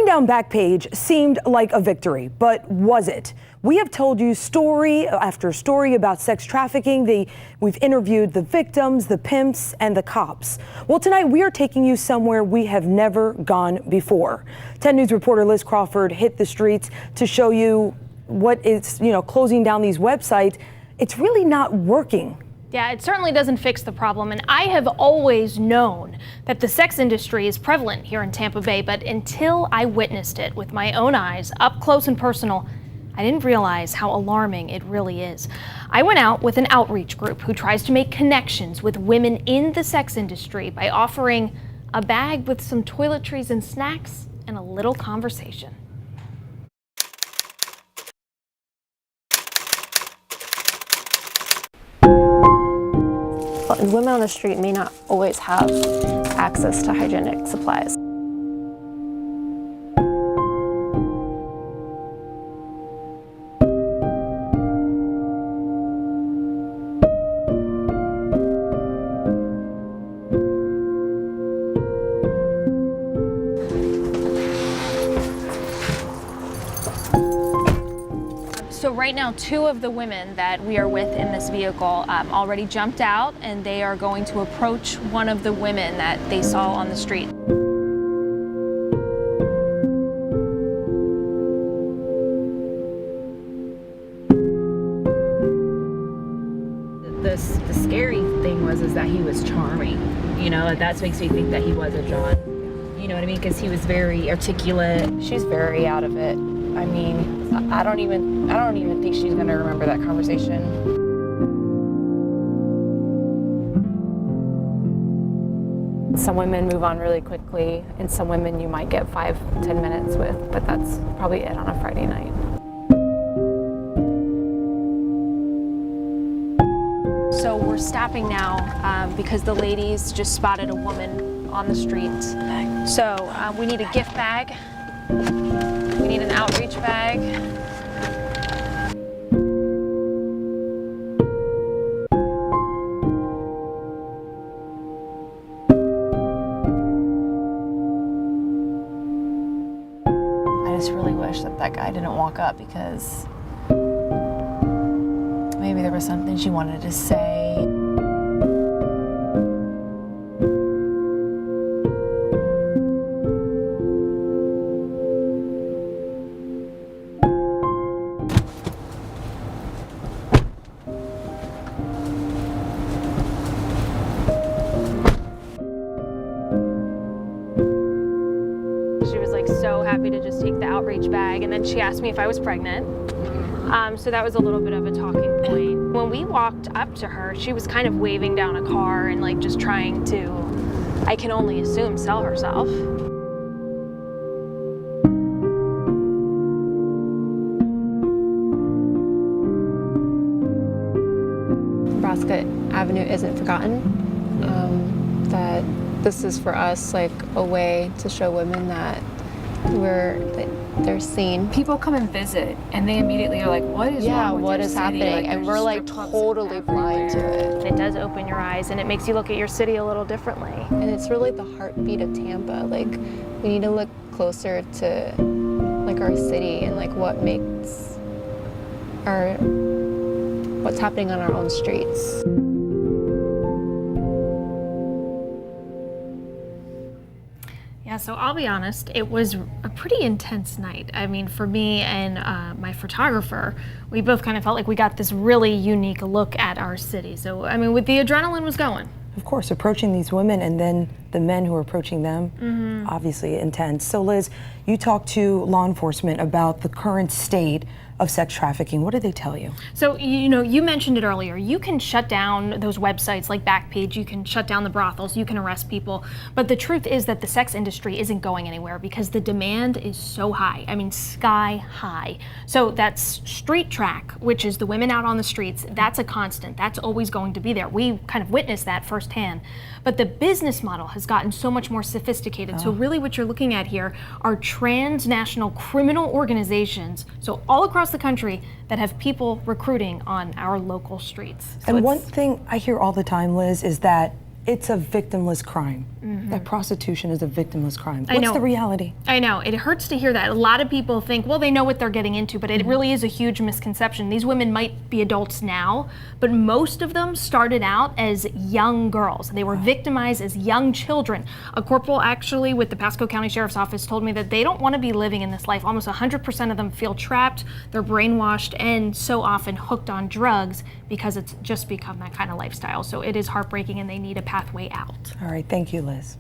down Backpage seemed like a victory, but was it? We have told you story after story about sex trafficking. We've interviewed the victims, the pimps, and the cops. Well, tonight we are taking you somewhere we have never gone before. 10 News reporter Liz Crawford hit the streets to show you what is, closing down these websites. It's really not working. Yeah, it certainly doesn't fix the problem, and I have always known that the sex industry is prevalent here in Tampa Bay, but until I witnessed it with my own eyes, up close and personal, I didn't realize how alarming it really is. I went out with an outreach group who tries to make connections with women in the sex industry by offering a bag with some toiletries and snacks and a little conversation. Women on the street may not always have access to hygienic supplies. So right now, 2 of the women that we are with in this vehicle already jumped out, and they are going to approach one of the women that they saw on the street. The scary thing was that he was charming. That makes me think that he was a John. You know what I mean? Because he was very articulate. She's very out of it. I mean, I don't even think she's gonna remember that conversation. Some women move on really quickly, and some women you might get 5-10 minutes with, but that's probably it on a Friday night. So we're stopping now because the ladies just spotted a woman on the street. So we need a gift bag. We need an outreach bag. I just really wish that guy didn't walk up, because maybe there was something she wanted to say. She was so happy to just take the outreach bag, and then she asked me if I was pregnant. So that was a little bit of a talking point. When we walked up to her, she was kind of waving down a car and just trying to, I can only assume, sell herself. Nebraska Avenue isn't forgotten. That this is for us a way to show women that they're seen. People come and visit, and they immediately are like, what is wrong with what your is city? happening? And we're totally blind to it. It does open your eyes, and it makes you look at your city a little differently. And it's really the heartbeat of Tampa. We need to look closer to our city and what's happening on our own streets. Yeah, so I'll be honest, it was a pretty intense night. I mean, for me and my photographer, we both kind of felt like we got this really unique look at our city. So, I mean, the adrenaline was going. Of course, approaching these women and then the men who are approaching them, obviously intense. So Liz, you talked to law enforcement about the current state of sex trafficking. What did they tell you? So, you mentioned it earlier. You can shut down those websites like Backpage, you can shut down the brothels, you can arrest people. But the truth is that the sex industry isn't going anywhere because the demand is so high. I mean, sky high. So that's street track, which is the women out on the streets. That's a constant. That's always going to be there. We kind of witnessed that firsthand. But the business model has gotten so much more sophisticated. So really what you're looking at here are transnational criminal organizations, so all across the country, that have people recruiting on our local streets. And one thing I hear all the time, Liz, is that it's a victimless crime. That prostitution is a victimless crime. I What's know. the reality? I know, it hurts to hear that. A lot of people think, well, they know what they're getting into, but it really is a huge misconception. These women might be adults now, but most of them started out as young girls. They were victimized as young children. A corporal actually with the Pasco County Sheriff's Office told me that they don't want to be living in this life. Almost 100% of them feel trapped, they're brainwashed, and so often hooked on drugs because it's just become that kind of lifestyle. So it is heartbreaking and they need a pathway out. All right, thank you, Liz.